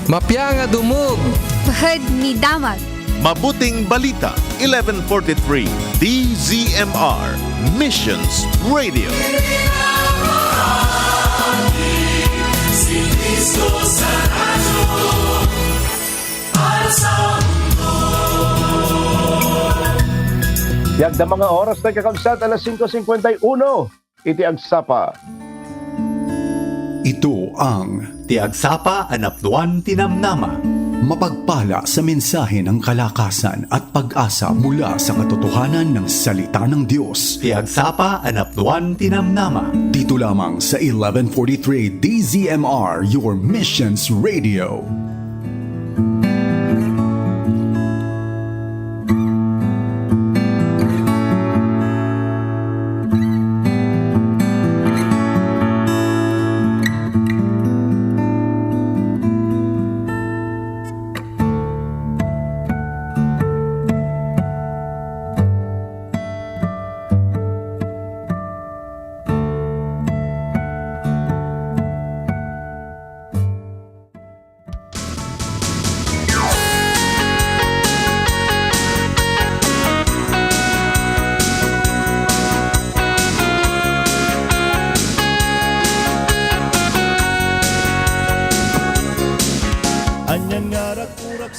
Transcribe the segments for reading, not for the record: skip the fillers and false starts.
Mapya nga dumog. Bahad ni Damag. Mabuting Balita, 1143 DZMR Missions Radio. Si Cristo sa radyo para sa mundo. Yagda mga oras na kakabsat, alas 5:51. Iti agsapa. Ito ang Tiagsapa Anapduan Tinamnama. mapagpala sa mensahe ng kalakasan at pag-asa mula sa katotohanan ng salita ng Diyos. Tiagsapa Anapduan Tinamnama. Dito lamang sa 1143 DZMR, your Missions Radio.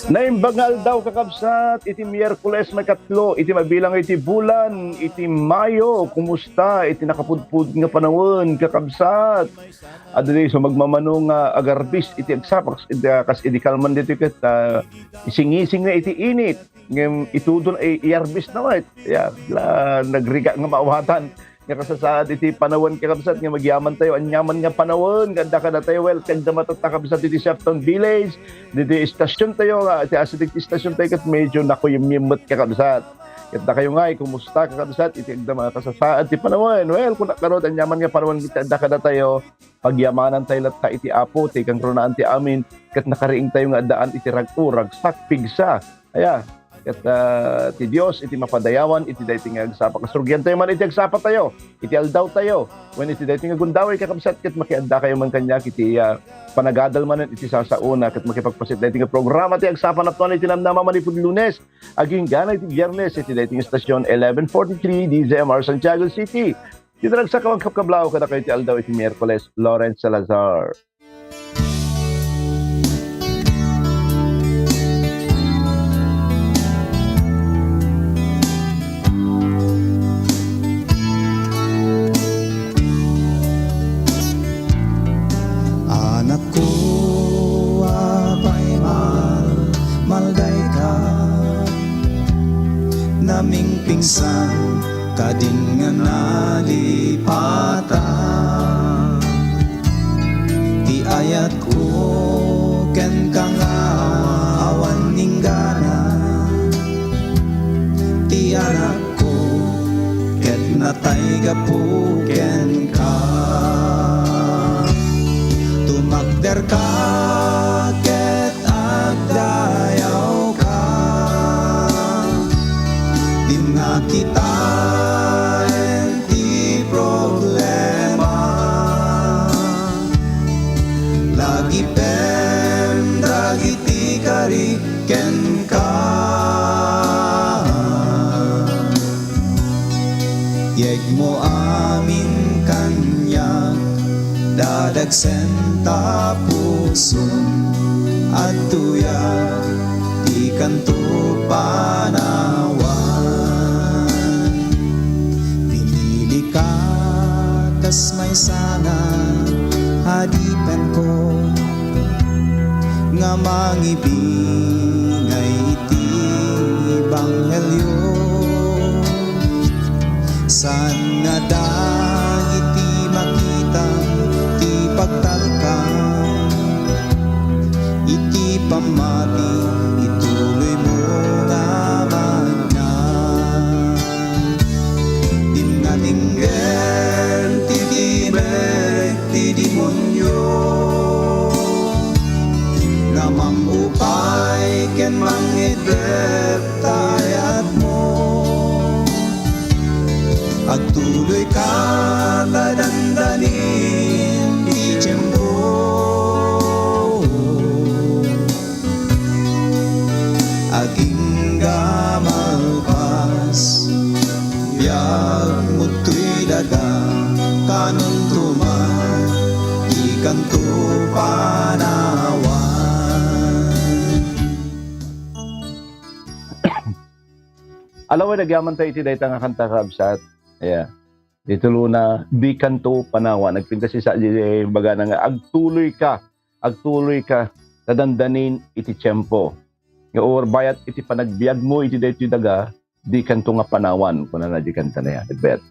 Naimbangal daw kakabsat, iti Miyerkules may katlo, iti mabilang iti bulan, iti Mayo, kumusta, iti nakapudpud nga panahon kakabsat. Adali so magmamanong agarbis, iti agsapak, kas iti kalman dito kat, isingising na iti init, ngem itudon ay iarbis naman, nagriga nga maawatan. Nga kasasaad iti panawon kakabsat nga magyaman tayo anyaman nga panawon ganda kada tayo well kagda matatakaabsat iti Shafton Village diti istasyon tayo iti asidik istasyon tayo kat medyo nakuyimyimot kakabsat ganda kayo nga kumusta kakabsat iti agda makasasaad iti panawon well kung nakarod anyaman nga panawon ganda kada tayo pagyamanan tayo latta iti apo ti kang runaan ti amin kat nakariing tayo nga daan iti rag-urag sakpigsa aya ket ti Dios iti mapadayawan iti daytoy nga agsapa kasurugyan tayo man iti agsapa tayo iti aldaw tayo when iti daytoy nga gundaway kakabsat ket makiadda kayo man kanya iti panagadal man iti sasauna ket makipagpasit daytoy nga programa ti agsapa napton iti namnama manipud Lunes aging gana iti Biyernes iti daytoy nga istasyon 1143 DZMR Santiago City iti dragsa kawang kapkablao kada kayo iti aldaw iti Miyerkules Lawrence Salazar. Naming pingsan kading nga nalipatan ti ayat ko ken kang awan ninggana ti anak ko ket natay gapu ken ka tumakder ka ket agdayaw ka kita enti problema lagi pen dagiti kari ken ka yeg mo amin kanyak dadagsen ta puson at tuyak di kanto panawan kas may sana hadipen ko nga mangibingay iti Ebanghelyo san nga dagiti makita ti pagtalkan iti pamati ituloy mo naman na dingatinggen ti demonyo nga mangupay ken mangidep tayat mo agtuloy ka tadandanin ti tiyempo pagmutoy dagang kanon tuman ikan to panawan. Alam mo, nagyaman tayo iti dahi nga kanta kabsat. Dito luna, di kanto panawa. Nagpinta si sa baga na nga, agtuloy ka, tadandanin iti tiyempo. Nga or bayat iti panagbiag mo, iti dahi daga, di kanto nga panawan. Kung na di kanta na yan. Bet,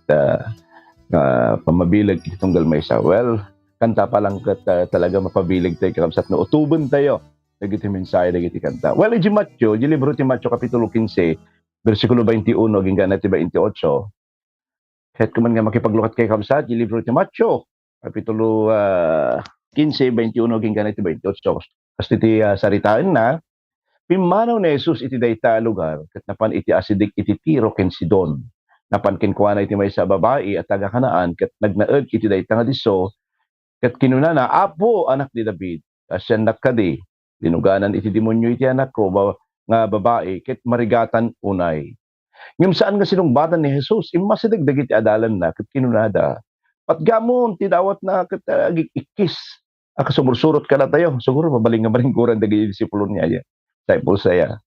pamabilag iti tunggal may sa. Well, kanta pa lang talaga mapabilig tayo kabsat na utuban tayo. Nagiti mensahe, nagiti kanta. Well, iti Matthew, iti libro ti Matthew, kapitulo 15, versikulo 21, hingga na 28. Kahit kuman nga makipaglukat kay kabsat, yung libro ni Matthew, kapitulo 15, 21, hingga na 28. Kasi iti saritaan na, pimanaw na Jesus iti dayta lugar, kat napan iti asidik iti Tiro ken Sidon. Napan kinkwa na iti may sa babae at taga Kanaan, kat nagnaed iti dayta nga diso, kat kinunana, Apo, anak ni David, asyan nakadi, dinuganan iti demonyo iti anak ko, nga babae, ket marigatan unay. Ngem saan nga sinungbatan ni Jesus, imasidag-dagit adalan na, ket kinunada. Patgamon, tidawat na, ket ikis. Akasumursurot ka na tayo. Siguro, mabaling nga maringkuran dagiti disipulo niya. Disciple saya.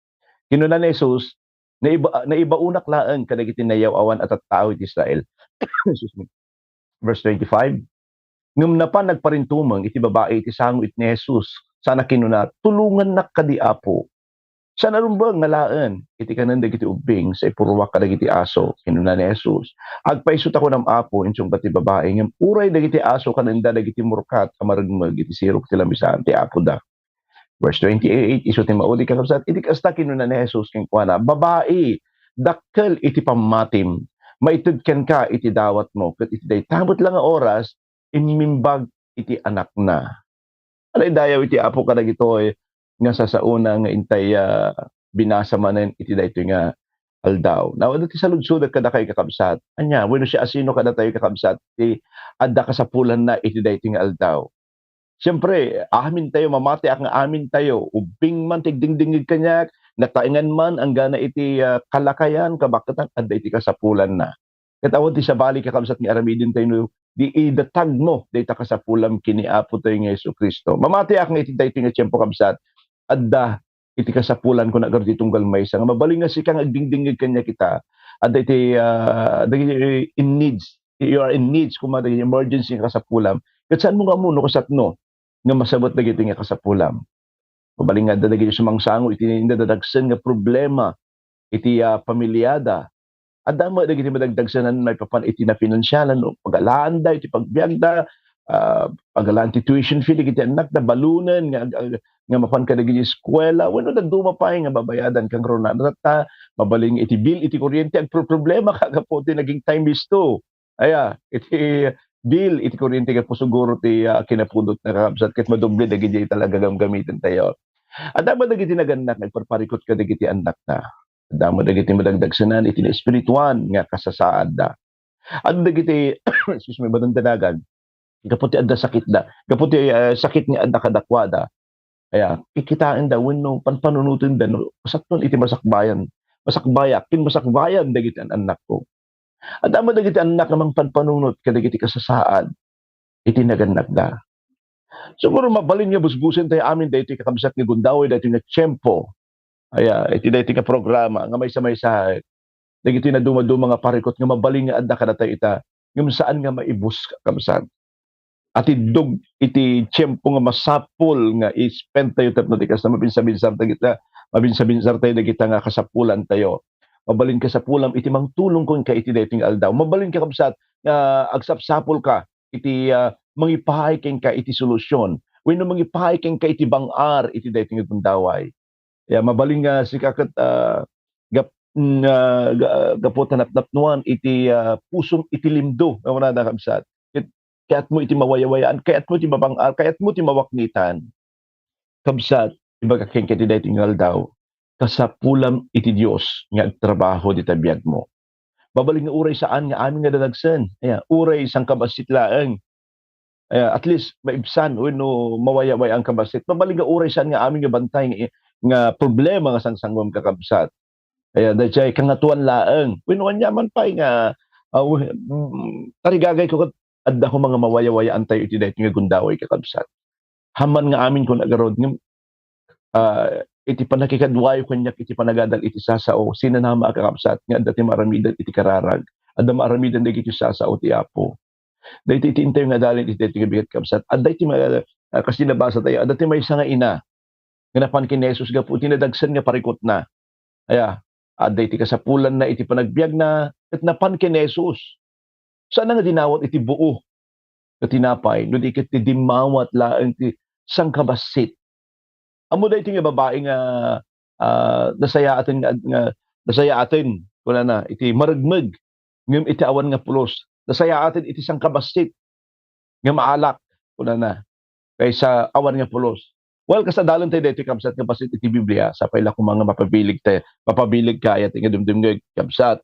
Kinuna ni Jesus, naiba unak laan, kadagiti nayaw awan at tao iti Israel. Verse 25. Ngem na pa nagparintumang, iti babae, iti sango it ni Jesus. Sana kinuna, tulungan na kadi Apo. Sa narumbang ngalaan, iti kananda iti ubing, sa ipurwak ka dagiti aso, kinuna ni Jesus. Agpaisot ako ng Apo, insong pati babae, ngam uray dagiti aso, kananda dagiti murkat, kamaragmag, iti sirok ti lamisan, ti Apo da. Verse 28, iso ti mauli kakabsat, iti kasta kinuna ni Jesus, king kuana, babae, dakkel iti pamatim, maitudken ka iti dawat mo, kat iti day, tamot lang ang oras, imimbag iti anak na. Alay dayaw iti Apo ka dagito nga sa una nga intay binasa manen iti daytoy nga aldaw. Now, iti sa lugsud kada kay kakabsat. Anya, wenno siya asino kada tayo kakabsat, ti adda kasapulan na iti daytoy nga aldaw. Siyempre, amin tayo, mamati ang amin tayo, ubing man, tigdingdingig kanyak, nataingan man, ang gana iti kalakayan, kabakatan, adda iti kasapulan na. Katawad ti sa bali kakabsat ni aramidin tayo, di idatag mo, dayta kasapulam kini Apo tayo nga Yesu Kristo. Mamati ang iti daytoy nga tiyempo kabsat, adda iti kasapulan ko na agar ditunggal maysa nga mabaling nga sikang agdingdingig kanya kita adda iti in needs, you are in needs kuma dagiti emergency nga kasapulam ket saan mo nga muno kasatno nga masabot dagiti nga kasapulam mabaling nga adda dagiti sumangsango iti dadagsen nga problema iti pamilyada adda mo dagiti madagdagsanan may papan iti na finansyalan o pagalaan da iti pagbiag da pagalaan ti tuition fee iti anak da balunan nga mapan ka dagiti eskwela wenno nagduma pa nga babayadan kang ronata mabaling iti bill iti kuryente ang problema kagapo ti naging time is to iti bill iti kuryente ket siguro ti kinapudot na kakabsat ket madoble dagiti talaga gamitin tayo adda dagiti naganak nagparparikot ka dagiti anak na adda dagiti madagdagsanan iti espirituan nga kasasaad da adda dagiti excuse me badandanagan gaputi adda sakit da gaputi sakit nga adda kadakwada kikitain daw wenno panpanunutin da no sakton iti masakbayak kin masakbayan dagiti anak ko adda mo dagiti anak namang panpanunot kadagiti kasasaad iti naganak da siguro mabalin nga busbusen tayo amin daytoy kakabsat nga gundawoy daytoy nga tiyempo iti daytoy nga programa nga maysa dagiti na dumaduma nga parikot nga mabalin nga adda kada tayo ita ngem saan nga maibus kakabsat at idog iti tiyempo nga masapol nga i-spend tayo tapno di kas na mabinsa-binsar tayo dagita nga kasapulan tayo. Mabalin ka sa pulam iti mangtulong ko ka iti dating aldaw. Mabalin ka kabsat nga agsapsapol ka iti mangipahay ken ka iti solusyon. Wenno mangipahay ken ka iti bangar iti dating gundaway. Mabalin nga si kaket gaputan at napnuan iti pusong iti limdo nga na kabsat. Kaya't mo iti mawayawayaan, kaya't mo iti mabangar, kaya't mo iti mawaknitan. Kabsat, ibaga ken iti dating aldaw, kasapulam iti Dios nga trabaho di tabiyag mo. Babaling nga uray saan nga amin nga dadagsen. Uray sang kabasit laeng. At least maibsan wenno mawayaway ang kabasit. Babaling nga uray saan nga amin nga bantay nga problema nga sangsangom kakabsat. Dayjay kangatuan laeng. Wenno anyaman pay nga tarigagay ko kat adda ko mga mawaya-wayaan tayo iti dayto nga gundaway kakabsat. Haman nga amin ko nagarod ng iti panakikadwayo kanyak iti panagadal iti sasao sinanama kakabsat nga adda ti maramidan iti kararag. Adda maramidan dagiti sasao ti Apo. Dahiti iti intay nga dalin iti dayto nga bigat kabsat. Adda iti kasi nabasa tayo adda ti maysa nga ina nga napan kin Jesus gapu tinadagsan nga parikot na. Aya, adda iti kasapulan na iti panagbiag na ket napan kin Jesus. Saan nga dinawat iti buo nga tinapay no di ket ti dimawat laeng ti sangkabasit. Amo da iti nga babae nga nasaya atin nga nasaya atin kuna na iti maragmeg ngem iti awan nga pulos. Nasaya atin iti sangkabasit nga maalak kuna na kaysa awan nga pulos. Well, kasadalan tayo dito kabsat nga basit iti Biblia sa payla kung mga mapabilig kaya ti nga dumdum nga kabsat.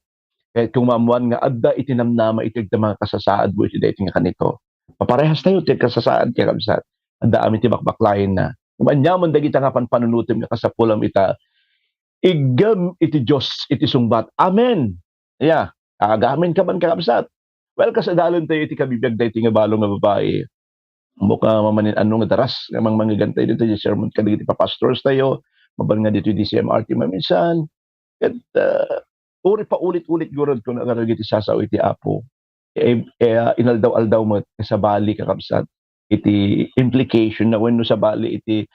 Kahit kung mamuan nga adda iti namnama iti mga kasasaad mo iti dito nga kanito. Paparehas tayo ti kasasaad kaya kabsat. Adda amin ti bakbaklayin na. Manyaman dagita nga panunutim nga kasapulam ita. Igam iti Diyos iti sungbat. Amen. Yeah. Agamin ka man kakabsat. Well, kasadalan tayo iti kabibiyag dito nga balong nga babae. Mukha mamanin anong daras nga mga gantay dito yung sermon ka dito pa-pastors tayo. Mabal nga dito yung DCMRT maminsan. At uri pa ulit-ulit gurod ko na karagit isasaw iti Apo. Inaldaw-aldaw mo sa bali kakabsat. Iti implication na when no sa bali iti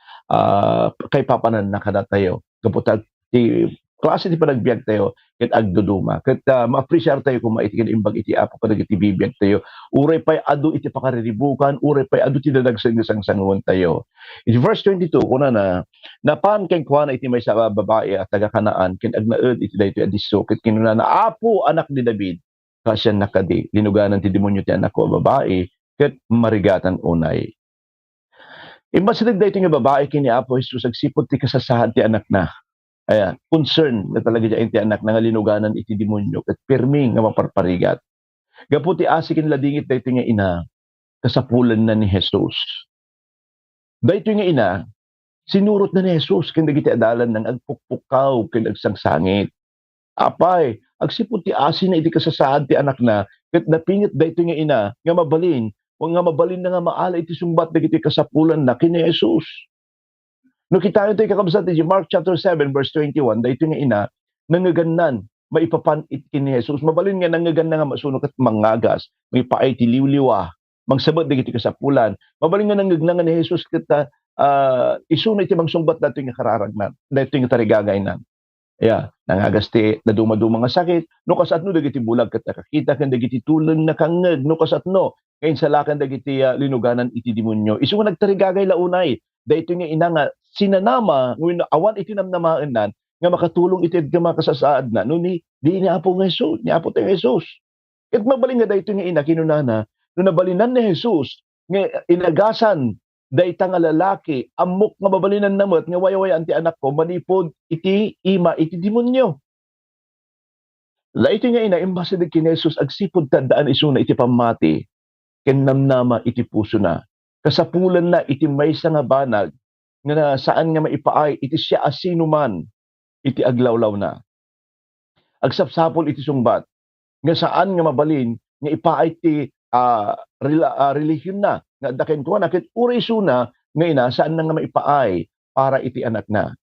kay papanan na kada tayo. Kaputat ti klase ti panagbiag tayo ket agduduma. Ket ma-appreciate tayo kung maitikin imbag iti Apo kada iti bibiyag tayo. Uray pay adu iti pakariribukan, uray pay adu ti dadagsen nga sangsangon tayo. In verse 22 kuna na napan ken kuana iti maysa babae at taga Kanaan ken agnaed iti daytoy adiso ket kinuna na Apo anak ni David kasyan nakadi linuganan ti demonyo ti anak ko babae ket marigatan unay. Imbasilig daytoy nga babae kini Apo Jesus agsipod ti kasasaad ti anak na. Ayan, concern na talaga dyan iti anak na nga linuganan iti demonyo ket pirmi nga maparparigat. Gapu ti asikin ladingit daytoy nga ina kasapulan na ni Jesus. Daytoy nga ina sinurot na ni Jesus ken dagiti adalan nang agpukpukaw ken agsangsangit. Apay, agsipud ti asin na iti kasasaad ti anak na ket napingit daytoy nga ina nga mabalin, nga mabalin na nga maala iti sumbat dagiti kasapulan na kini Jesus. No kita tayo kakabsat iti Mark chapter 7 verse 21 daytoy nga ina nangagannan maipapan iti ni Jesus mabalin nga nangaganna nga masuno ket mangagas may paay ti liwliwa mangsabot dagiti kasapulan mabalin nga nangagna nga ni Jesus ket isuno iti mangsungbat daytoy nga kararagnan daytoy nga tarigagaynan. Yeah, nangagas ti naduma-duma nga sakit no kasatno dagiti bulag ket nakakita ken dagiti tuleng nakangeg no kasatno kain salakan dagiti linuganan iti demonyo isu nga nagtarigagay launay daytoy nga ina nga sinanama ngin awan iti namnamaenan nga makatulong iti mga kasasaad na no ni di ni Apo nga Jesus ni Apo ti Jesus. Ket mabalin nga daytoy nga ina kinunana no nabalinan ni Jesus nga inagasan dayta nga lalaki amok nga mabalinan namot nga wayaway ti anak ko manipod iti ima iti demonyo. Daytoy nga ina imbase ken Jesus agsipod tandaan isuna iti pamati ken namnama iti puso na. Kasapulan na iti maysa nga banag nga saan nga maipaay iti siya asino man iti aglawlaw na. Agsapsapol iti sungbat nga saan nga mabalin nga ipaay ti relihiyon na nga daken ko na ket uri isuna nga ina saan na nga maipaay para iti anak na.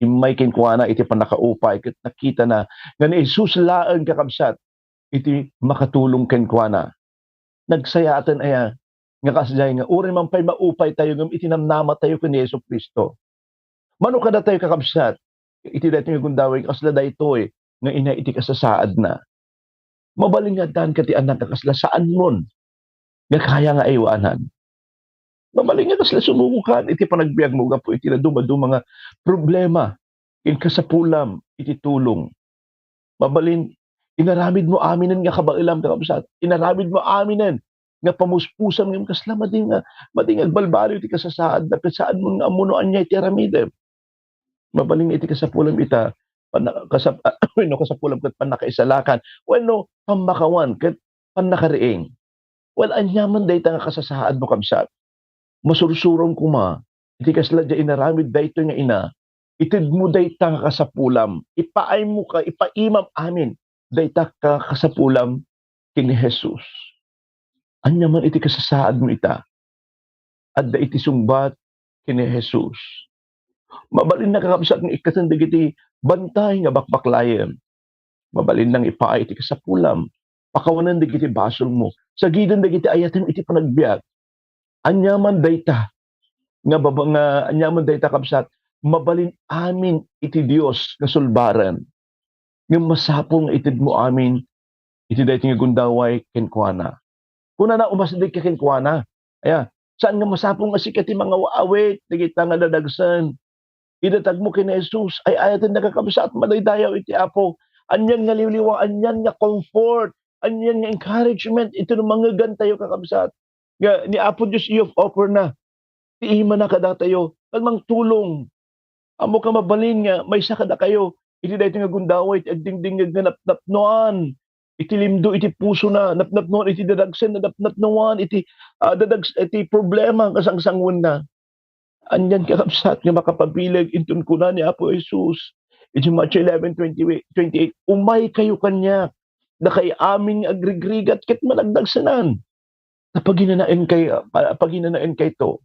Imay ken kuana iti panakaupay ket nakita na nga ni Jesus laeng kakabsat iti makatulong ken kuana. Nagsayatan aya nga kasjay nga uri man pay maupay tayo ngem itinamnama tayo ken Hesus Kristo. Mano kada tayo kakabsat iti daytoy nga gundaway kasla daytoy nga ina iti kasasaad na. Mabalin nga dan ket ti anak kasla saan mon nga kaya nga aywanan. Mabalin nga kasla sumubukan iti panagbiag mo gapo iti naduma-duma nga problema ken kasapulam iti tulong. Mabalin inaramid mo aminen nga kabailam kakabsat. Inaramid mo aminen nga pamuspusan ngem kasla mading agbalbaliw iti kasasaad na saan mo nga amunoan niya iti aramidem. Mabalin iti kasapulam ita kasapulam ket panakaisalakan wenno pamakawan ket panakariing. Well anyaman dayta nga kasasaad mo kabsat. Masursurong kuma iti kasla di inaramid daytoy nga ina ited mo dayta nga kasapulam ipaay mo ka ipaimam amin dayta ka kasapulam kini Jesus. Anya man iti kasasaad mo ita. Adda iti sungbat kini Jesus. Mabalin na kakabsat ng ikatandag iti bantay nga bakbaklayan. Mabalin nang ipaay iti kasapulam. Pakawanan dig iti basol mo. Sa gidan dig iti ayatin iti panagbiag. Anyaman dayta. Nga anyaman dayta kabsat. Mabalin amin iti Dios nga sulbaran. Nga masapong itid mo amin iti dayta nga gundaway kenkwana. Kuna na umasadig ka kenkwana. Aya, saan nga masapong nga sikat mga awit, nagita nga dadagsan. Idatag mo kina Jesus, ay ayatin nakakabsa at madaydayaw iti Apo. Anyan nga liwliwa, anyan nga comfort, anyan nga encouragement, ito ng mga gantayo kakabsat. Nga ni Apo Diyos iyo offer na, tiima na kada tayo, kalmang tulong. Amo ka mabalin nga, may sakada kayo, iti dahito nga gundaway, iti agdingding nga napnapnoan, iti limdo, iti puso na, napnapnoan, iti dadagsen, napnapnoan, iti problema, kasangsangon na. Anyan kakabsat nga makapabilag intun ko na ni Apo Jesus. Iti Matthew 11:28, umay kayo kanya, na kay aming agrigrigat ket malagdagsanan. Na paginanain kay to.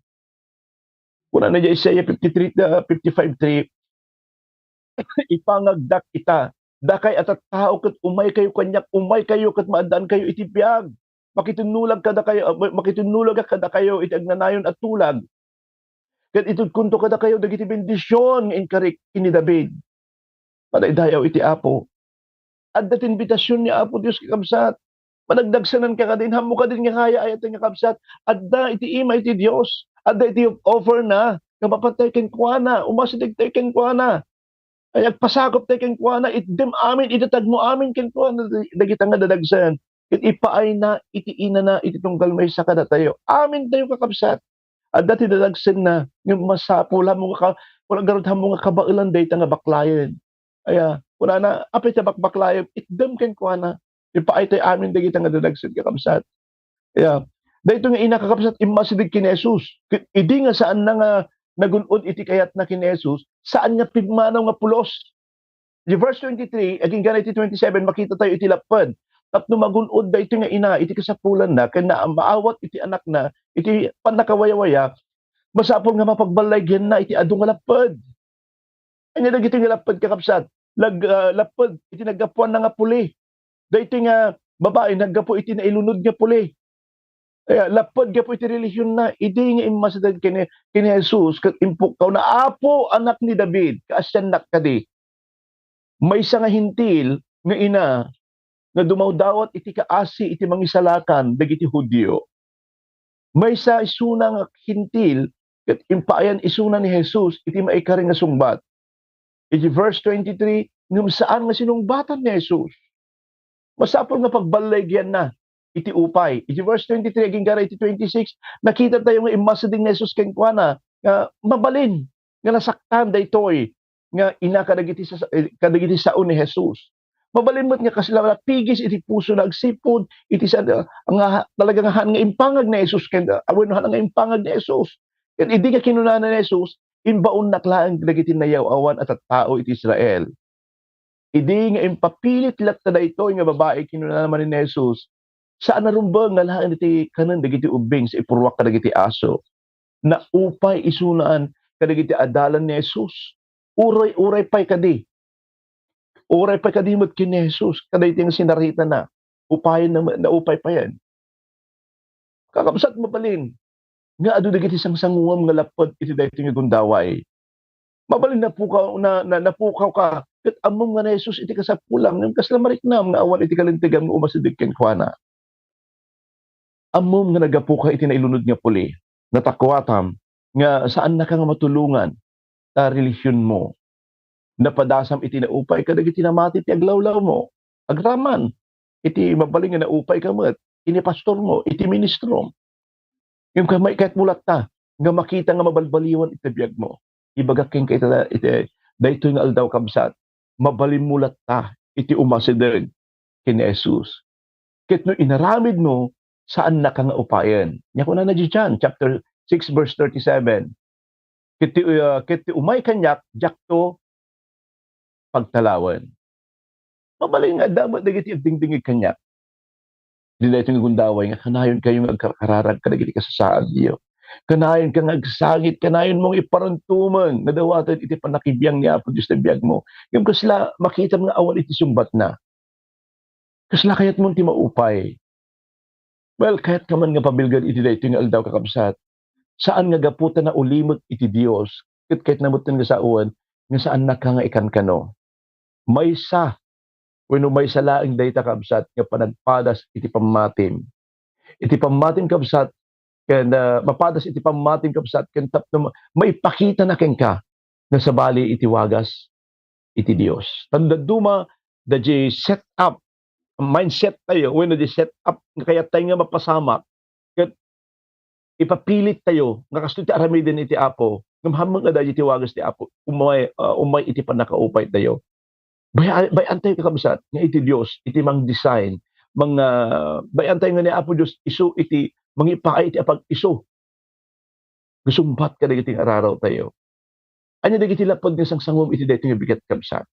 Kuna na dyan Isaiah 55:3, ipangagdak ita, dakay at tao ket umay kayo kanyak, umay kayo ket maadaan kayo iti biag. Makitunulag kada kayo iti agnanayon at tulag. Ket itud kunto kada kayo dagiti bendisyon inkarik ini David. Padaydayaw iti Apo. Adda ti invitasyon ni Apo Dios kakabsat. Managdagsanan ka kadin hamo ka din nga kaya ayat nga kabsat. Adda iti ima iti Dios. Adda iti offer na nga mapatay ken kuana, umasidig tay ken kuana. Ay agpasakop tay ken kuana, itdem amin itatag mo amin ken kuana dagita nga dadagsan. Ket ipaay na iti ina na iti tunggal may sakada tayo. Amin tayo kakabsat. At dati dadagsin na, yung masapula mo ka, wala garot mo nga kabailan data nga baklayan. Aya, wala na, apit sa bakbaklayan, itdam ken ko na, ipaay tayo amin dagita nga dadagsin kakabsat. Aya, dahito nga ina kakabsat, imasidig kini Jesus. Idi nga saan na nga nagunod iti kayat na kini Jesus, saan nga pigmanaw nga pulos. Di verse 23, aging gana iti 27, makita tayo iti lapad. Tapno magunod da iti nga ina, iti kasapulan na, kaya maawat iti anak na, iti panakawaya-waya, masapol nga mapagbalaygen na, iti adu nga lapad. Anya dagiti nga lapad kakabsat, lapad, iti naggapuan na nga puli. Da iti nga babae, naggapu iti na ilunod nga puli. Kaya lapad gapo iti relisyon na, idi nga imasadag kini Jesus, kat impuk kaw na Apo, anak ni David, kaasyan nak kadi. May isa nga hintil, nga ina, nga dumawdawat iti kaasi iti mangisalakan dagiti Hudyo. May sa isuna nga hintil ket impaayan isuna ni Jesus iti maikaring nga sungbat. Iti verse 23, ngem saan nga sinungbatan ni Jesus? Masapol nga pagbalaygen na iti upay. Iti verse 23 aging gara iti 26, nakita tayo nga imasading ni Jesus ken kuana nga mabalin nga nasaktan daytoy nga ina kadagiti sao ni Jesus. Mabalimot nga kasla pigis iti puso na agsipod iti sa nga talagang han nga impangag ni Jesus ken awen han nga impangag ni Jesus. Ket idi nga kinunana ni Jesus imbaon naklaan dagiti nayaw awan at tao iti Israel. Idi nga impapilit latta daytoy nga babae kinunana man ni Jesus. Saan narumbang nga lahan iti kanan dagiti ubing sa ipurwak kadagiti aso. Na upay isunaan kadagiti adalan ni Jesus. Uray-uray pay kadi. Oray pa kadimot kini Jesus, kaday ting sinarita na, upayan na upay pa yan. Kakabsat mo palin, nga adu dagiti sangsanguam nga lapad iti dayto nga gundaway. Mabalin napukaw ka, ket among nga na Jesus iti kasapulam, ngem kasla mariknam nga awan iti kalintigan nga umasidig ken kuana. Amom nga nagapuka iti nailunod nga puli, natakwatam, nga saan na ka nga matulungan, ta relisyon mo. Napadasam iti naupay kadagiti namati ti aglawlaw mo. Agraman, iti mabaling nga naupay ka met, ini pastor mo, iti ministro. Yung kamay kahit mulat ta, nga makita nga mabalbaliwan iti biyag mo. Ibagaking ka iti daytoy nga aldaw kabsat, mabalimmulat ta, iti umasideg kini Jesus. Ket no inaramid mo, saan na ka nga upayan? Nya kuna na John, chapter 6, verse 37. Ket umay kanyak, jakto, pagtalawan. Mabalin nga dapat dagiti dingdingig kanya. Di na itong gundaway nga, kanayon kayo nga agkararag kadagiti ka sa saan Diyo. Kanayon ka nga agsangit, kanayon mong iparantuman, nga dawatan iti panakibiyang niya po Diyos na biyag mo. Yung kasla, makita mga awan iti sumbat na. Kasla kayat mong ti maupay. Well, kahit ka man nga pabilgan iti dayto nga aldaw kakabsat, saan nga gaputan na ulimot iti Dios, kahit namutan nga sa uwan, nga saan na ka nga ikan kano. May sa, wenno may sa laing dayta kabsat, nga panagpadas iti pamatim. Iti pamatim kabsat, ken mapadas iti pamatim kabsat, ken tapno may pakita na ken ka, nga sabali iti wagas iti Dios. Tandaduma, da set up, mindset tayo, wenno di set up, kaya tayo nga mapasamak, ket ipapilit tayo, nga kasto ti aramiden iti Apo, ngam nga iti wagas ti Apo, umay iti panakaupay tayo. Bayan tayo kakabsat, nga iti Diyos, iti mang design, mga, bayan tayo nga ni Apo Diyos, iso iti, mga ipaay iti apag iso. Gusumbat ka na iti araraw tayo. Anya dagiti lapod nga sangsangom iti dayto nga bigat kabsat.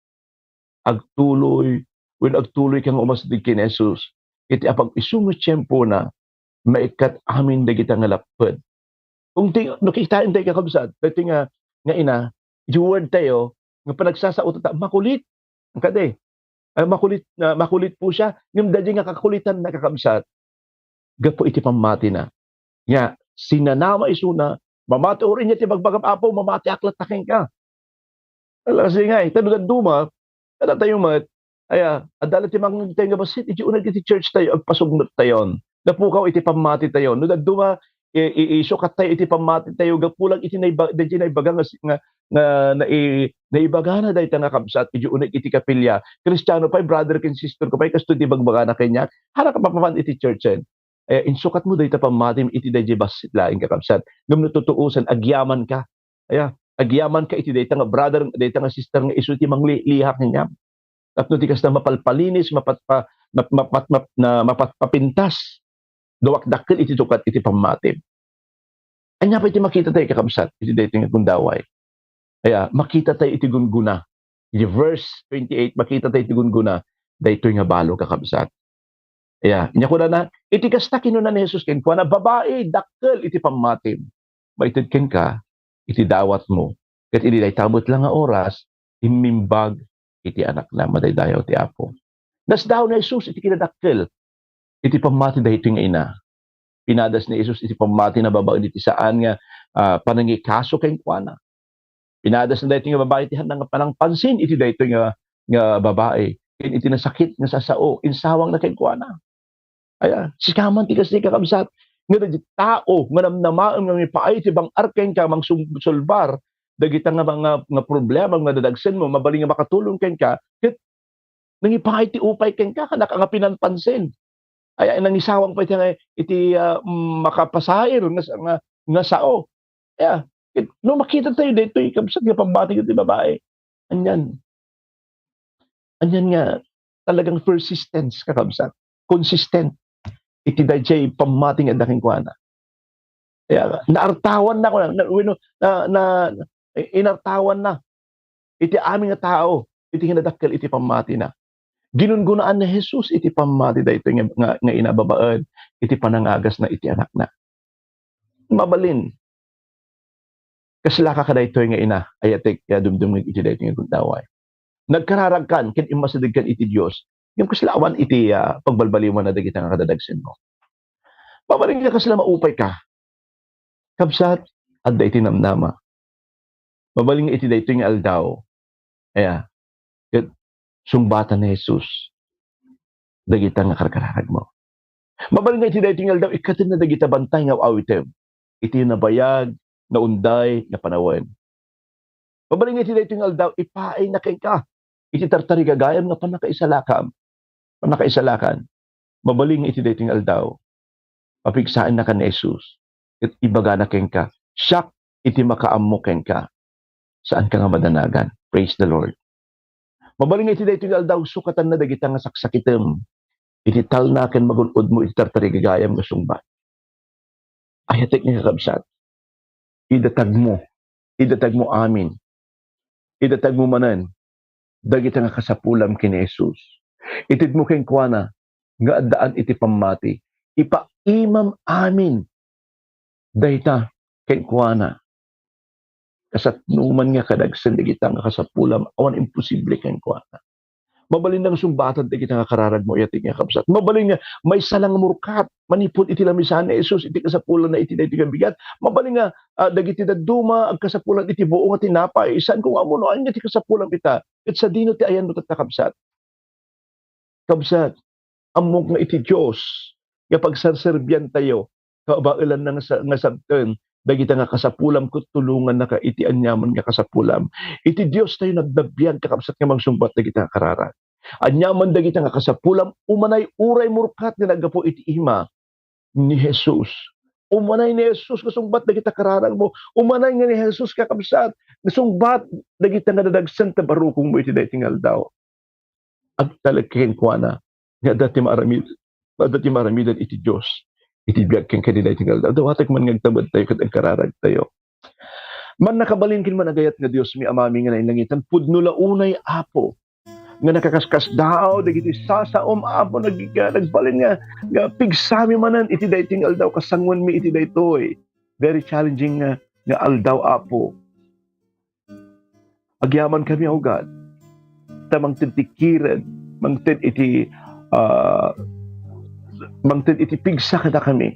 Agtuloy, when agtuloy kang umasdig kin Jesus, iti apag iso nga tiyempo na, maikat amin dagiti nga lapod. Kung nakikitain tayo kakabsat, dayto nga ina, word tayo, nga panagsasautot ta, makulit. Ang kade, makulit po siya. Yung dadya nga kakulitan na kakabsat, gapo iti pamati na. Nga, sinanama isuna, mamati orin niya ti bagbagap Apo, mamati aklat taking ka. Kasi nga, tanungan duma, kada tayo mat, adala ti mga tayo nga basit, iti unag iti church tayo, agpasugnot tayo. Napukaw iti pamati tayo. Nunag duma, isukat tayo iti pamati tayo, gapulang iti naibaga nga naibagana dahi nga kabsat, iti unag iti kapilya. Kristiyano pa, brother ken sister ko pa, kasto di bagbagana kanya, harap ka papaman iti churchen. Insukat mo dahi pamatim iti dahi basit laing kakabsat. Ngam natutuusan, agyaman ka. Agyaman ka iti dahi nga brother, dahi nga sister nga iso ti manglihak niya. At no ti kas na mapalpalinis, mapatpapintas, dawak-dakkel iti tukat iti pamatim. Anya pa iti makita tayo kakabsat, iti dahi nga gundaway. Makita tayo iti gunguna. Iti verse 28, makita tayo iti gunguna, dayto nga balo kakabsat. Inya ko na, iti kasta kinunan ni Jesus ken kuana babae, dakkel iti pamatim. Maited ken ka, iti dawat mo. Ket iti tabot lang nga oras, imimbag iti anak na madaydayaw ti Apo. Das daw na Jesus iti kinadakkel. Iti pamati dayto nga ina. Pinadas ni Jesus iti pamati na babae iti saan nga panangikaso ken kuana. Pinadas na dayto nga babae iti nga panangpansin iti dayto nga babae. Ken iti nasakit nga sasao, insawang na ken kuana. Sikaman ti kasi kakabsat, nga dagiti tao, nga namnamaem nga mipaay ti bang arken ka, mang sulbar, dagiti nga mga problema, nga dadagsen mo, mabaling nga makatulong ken ka, ket nangipaay ti upay ken ka, kanak nga pinanpansin. Nangisawang pa iti makapasair nga sao. No makita tayo dito, kabsat nga pambati iti babae. Anyan nga, talagang persistence kakabsat. Consistent. Iti dayjay pamati nga daking kuana. Naartawan na ko inartawan na. Iti aming nga tao, iti hinadakkel iti pamati na. Ginungunaan ni Jesus iti pamati dayto nga inababaan, iti panangagas na iti anak na. Mabalin. Kasla ka kadayto nga ina, ayatek dumdum iti dayto nga gundaway. Nagkararagkan ken imasadigkan iti Dios, yung kaslawan iti pagbalbaliw mo na dagiti nga kadadagsen mo. Mabalin nga kasla maupay ka. Kabsat adda iti namnama. Mabalin nga iti dayto nga aldaw. Sumbatan ni Jesus. Dagita nga karkararag mo. Mabalin nga iti dayto nga aldaw, ikatin na dagita bantay nga awitem. Iti nabayag, naunday, na panawen. Mabalin nga iti dayto nga aldaw, ipaay na ken ka. Iti tartarigagayam nga panakaisalakan. Mabalin nga iti dayto nga aldaw, papigsaan na ka ni Jesus. At ibaga na ken ka. Siyak iti makaammo ken ka. Saan ka nga madanagan? Praise the Lord. Mabalin nga iti dayto nga aldaw, sukatan na dagita nga saksakitem. Iti tal na ken magunod mo iti tartarigagayam nga sungbat. Ayatek nga kakabsat. Idatag mo amin. Idatag mo manan. Dagita nga kasapulam ken Jesus. Itid mo ken kuana, nga daan iti pamati. Ipaimam amin dayta ken kuana. Kasat numan nga kadagsan dagiti nga kasapulam awan imposible ken kuana. Mabalin ng sumbatan iti nga kararag mo iti nga kapsat. Mabalin nga may salang murkat manipod iti lamisan ni Jesus iti kasapulan na iti daytoy nga bigat. Mabalin nga dagiti daduma ag kasapulan iti buo nga tinapay. Isan kung amunoan nga iti kasapulan kita. Ket sa dino ti ayan mo kapsat. Kapsat amok nga iti Dios nga pagserserbian tayo kaabailan na nga sabten dagiti nga kasapulam ket tulungan na ka iti anyaman nga kasapulam. Iti Dios tayo nagdabian kakabsat nga magsumbat dagiti nga kararag. Anyaman dagiti nga kasapulam umanay uray murkat nga nagapo iti ima ni Jesus. Umanay ni Jesus kasumbat dagiti kararag mo. Umanay nga ni Jesus kakabsat nasumbat dagiti nga dadagsen ta barukong mo iti daytoy nga aldaw. At talagken kuana nga dati maramidan iti Dios. Iti biyag ken kanila iti aldaw. Dawatek man ngagtabad tayo ket agkararag tayo. Man nakabalin kin managayat nga Dios mi amami nga nainlangitan pudno launay apo nga nakakaskas daw dagiti sasaom apo nagbalin nga pigsami manan iti daytoy aldaw kasangwan mi iti daytoy. Very challenging nga aldaw apo. Agyaman kami o God. Tamang titikiran mangted iti pigsa kada kami.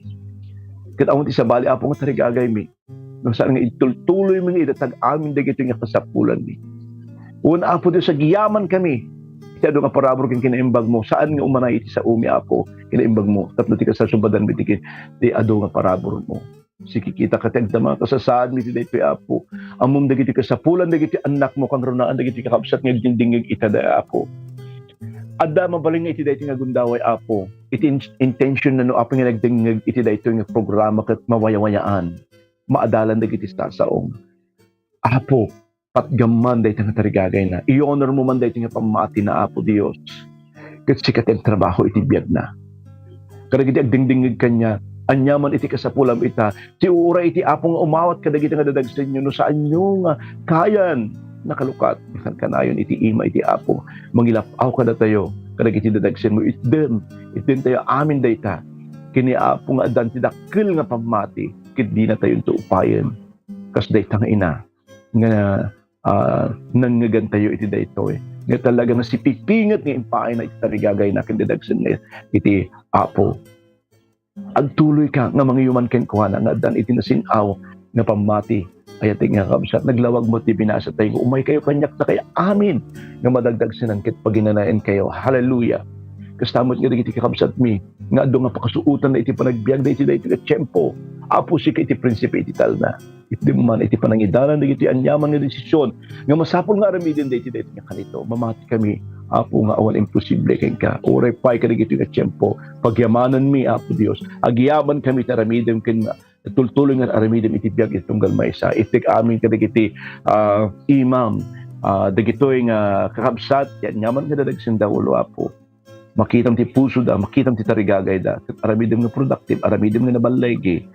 Ket awon ti sabali apo nga tarigagay mi. No saan nga itultuloy mi idatag amin dagiti nga kasapulan mi. Una apo Dios sa giyaman kami. Iti adu nga parabor ken kinaimbag mo saan nga umanay iti sa umi apo kinaimbag mo. Tapno ti kasasubadan mi ti adu nga parabor mo. Sikikita ka tagdama kasasaan mi ti daytoy apo. Amom dagiti kasapulan dagiti anak mo kang runaan dagiti kakabsat nga dingdingig itada apo. Adda mabaling nga iti daytoy nga gundaway apo. Iti intention na no apo nga nagdingig iti daytoy nga programa ket mawayawayaan. Maadalan dagiti sasaong. Apo, patgamman daytoy nga tarigagay na. I-honor mo man daytoy nga pamati na apo Dios. Ket sikat ang trabaho iti biag na. Kadagiti agdingdingig kanya anyaman iti kasapulam ita ti uray iti apong umawat kadagiti nga dadagsen nyo no saan nyo nga kayan nakalukat kanayon iti ima iti apo mangilapaw kada tayo kadagiti dadagsen mo itden tayo amin dayta kini apo nga adan ti dakkel nga pamati ket di na tayo tuupayen kas dayta nga ina nga nangagan tayo iti daytoy nga talaga nga sipipinget nga impaay na iti tarigagay na ken dadagsen nga iti apo. Agtuloy ka nga mangyuman ken kuana nga dan iti nasinaw nga pamati ayat nga kabsat naglawag mo ti binasa tayo umay kayo kanyak na kaya amin nga madagdag sinan ket paginanaen kayo hallelujah kastamot nga dagiti kabsat mi nga adu nga pakasuutan na iti panagbiag da iti daytoy tempo apo si iti prinsipe iti talna iti man iti panangidanan dagiti anyaman nga desisyon nga masapol nga aramiden da iti daytoy nga kanito mamati kami apo nga awan imposible ken ka oray pay kadagiti nga tempo pagyamanan mi apo Dios agyaman kami taramidem ken tultuloy nga aramidem iti biag itunggal maysa itik amin kadagiti imam dagitoy nga kakabsat yan nyaman nga dadagsen da ulo apo makitam ti puso da makitam ti tarigagay da ket aramidem nga productive aramidem nga naballaygi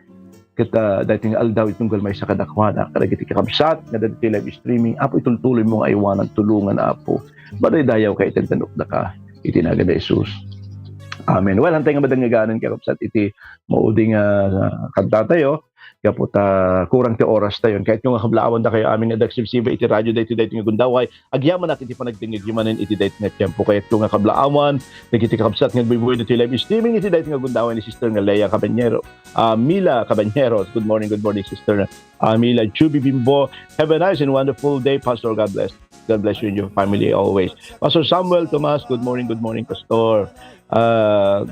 ket daytoy nga aldaw itunggal maysa kadakwana kadagiti kakabsat nga dagiti live streaming apo itultuloy mo nga aywanan tulungan apo baday dayaw kay tentanok da ka iti nagada Jesus. Amen. Well, hantay nga madangaganan kakabsat iti mauding kanta tayo. Kapot kurang ti oras tayo. Kahit yung kablaawan da kayo amin nga dagsibsiba iti radyo dayto nga gundaway. Agyaman natin iti panagdingig yumanen iti dayto nga tempo. Kahit yung kablaawan dagiti kakabsat nga bibuhay iti live streaming iti dayto nga gundaway ni Sister nga Leia Cabanyero. Mila Cabanyero. Good morning, Sister Mila Juby Bimbo. Have a nice and wonderful day, Pastor. God bless. God bless you and your family always. Pastor Samuel Tomas, good morning, Pastor.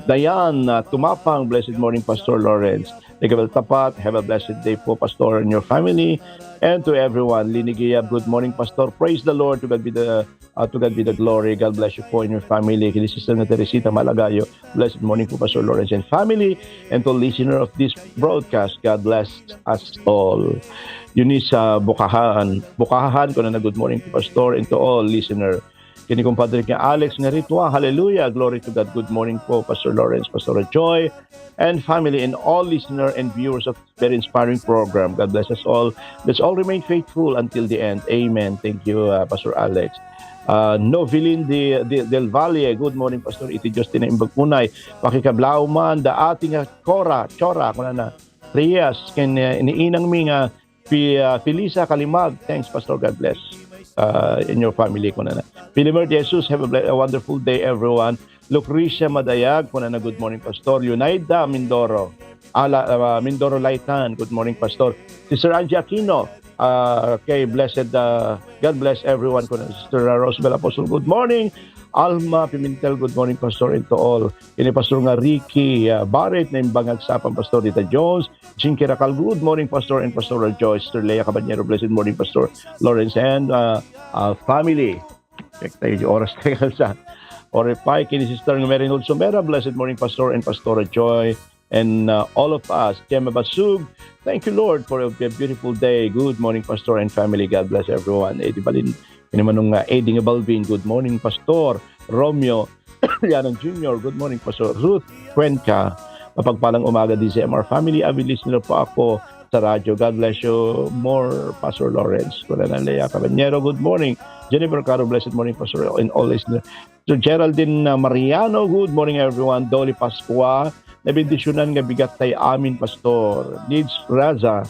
Dayan Tumapang, blessed morning, Pastor Lawrence. Ligabel Tapat, have a blessed day po, Pastor, and your family. And to everyone, Linigia, good morning, Pastor. Praise the Lord. To God be the glory. God bless you po and your family. Kini Sister Teresita Malagayo, blessed morning po, Pastor Lawrence and family. And to listener of this broadcast, God bless us all. Eunice Bukahan ko na good morning po, Pastor, and to all listener. Kini kumpadre kay Alex nga Ritwa, hallelujah, glory to God. Good morning po, Pastor Lawrence, Pastor Joy, and family, and all listener and viewers of this very inspiring program. God bless us all. Let's all remain faithful until the end. Amen. Thank you, Pastor Alex. Novelin del Valle, good morning Pastor, iti Justina Imbagpunay, pakikablaw man, da ating Chora, kuna na, Trias, ken iniinang minga, Felisa Kalimag, thanks Pastor, God bless in your family, kuna na. Pilimer Jesus, have a wonderful day everyone. Lucrecia Madayag, kuna na, good morning Pastor. Yunaida Mindoro, Mindoro Laitan, good morning Pastor. Sister Angie Aquino, okay, blessed, God bless everyone. Sister Rosabel Apostol, good morning. Alma Pimentel, good morning Pastor, and to all. Ini Pastor nga Ricky Barrett, na imbangag sapang Pastor Dita Jones. Jinky Rakal, good morning Pastor, and Pastoral Joyce. Sister Lea Cabanyero, blessed morning Pastor Lawrence and family. Check tayo yung oras tayo sa Orepay, kini Sister Merinol Sumera, blessed morning Pastor and Pastora Joy. And all of us, Gemma Basug, thank you Lord for a beautiful day. Good morning Pastor and family, God bless everyone. Edi balin, ini manong Eddie Balvin, good morning Pastor. Romeo Lianan Jr., good morning Pastor. Ruth Cuenca, mapagpalang umaga DZMR family, avid listener po ako sa radyo. God bless you more, Pastor Lawrence. Wala na Lea Cabanyero, good morning. Jennifer Caro, blessed morning Pastor and all listeners. So Geraldine Mariano, good morning everyone. Dolly Pascua, nabindisyonan nga bigat tayo amin Pastor. Needs Raza,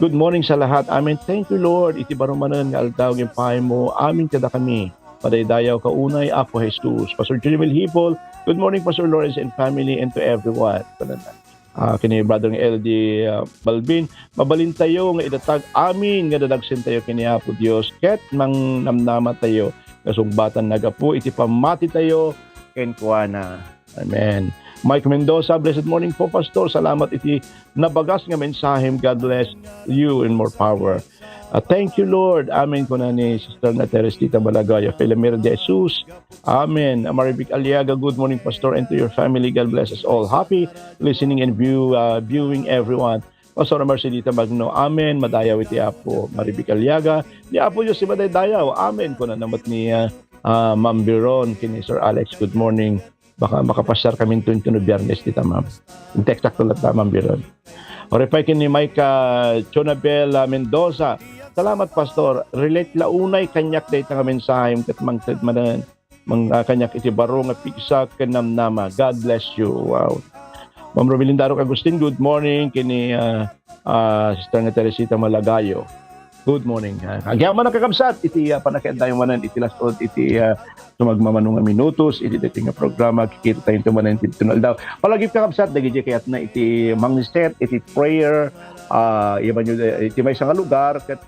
good morning sa lahat. Amen. Thank you Lord. Iti barumanan nga aldaw ng pahay mo. Amin kada kami. Padaydayaw kaunay, Apo Jesus. Pastor Jeremy Hipol, good morning Pastor Lawrence and family and to everyone. Kini brother ng LD Balbin, mabalin tayo nga idatag amin nga dadagsin tayo kini Apo Dios. Ket mang namnama tayo. Kasumbatan nagapu, iti pamati tayo ken kuana. Amen. Mike Mendoza, blessed morning po Pastor. Salamat iti nabagas nga mensahem. God bless you in more power. Thank you Lord. Amen ko na ni Sister na Teresita Balagaya, Filamira de Jesus. Amen. Maribik Aliaga, good morning Pastor and to your family. God bless us all. Happy listening and viewing everyone. Pastor Marcelita Magno, amen. Madayaw iti Apo Maribik Aliaga. Di Apo Diyos si Madaydayaw. Amen ko na namat ni Ma'am Biron, kini Sir Alex, good morning. Baka makapasar kami tuntuno Biyernes dita ma'am. In text ko lang Ma'am Biron. Orepay kini Mike Chonabel Mendoza. Salamat Pastor. Relate launay kanyak dayta nga mensahe ket mangted manan kanyak iti baro nga pigsa kenamnama. God bless you. Wow. Ma'am Romelindaro Agustin, good morning kini Sister nga Teresita Malagayo. Good morning. Agyaman na kakabsat iti panakadayon manan iti lasod iti sumagmamanong nga minutos iti dating nga programa kikita tayong tumanan iti tunal daw. Palagi kakabsat dagiti kayat na iti mangset iti prayer iban nyo iti may isang lugar ket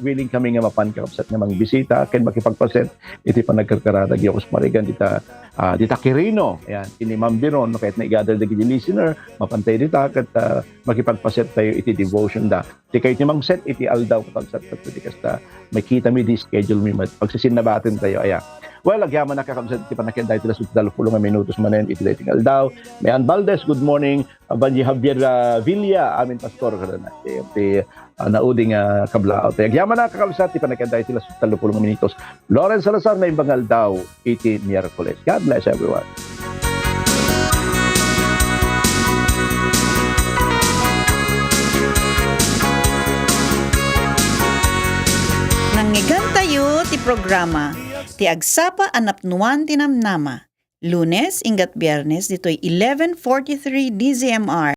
willing kami nga mapan kakabsat nga mangbisita ken makipagpaset iti panagkarkarada giyos marigan dita Quirino. Ayan, ini Ma'am Biron kahit na i-gather dagiti listener mapantay dita ket makipagpaset tayo iti devotion da. Di kayo ni mangset iti aldaw kakabsat ket kasta makita mi di schedule mi pagsisinnabaten tayo aya. Well, agyaman na kakabsat iti panakyan tayo tila sa 30 minutos manen iti dating aldaw. Mayan Valdez, good morning. Banji Javier Villa, amin Pastor kadana. Iti nauding kablao. Agyaman na kakabsat iti panakyan tayo tila sa 30 minutos. Lawrence Salazar na imbang aldaw iti Miyerkules. God bless everyone. Nangyigan tayo ti programa ti Agsapa Anapnuan Tinamnama. Lunes ingat Biyernes ditoy 11:43 DZMR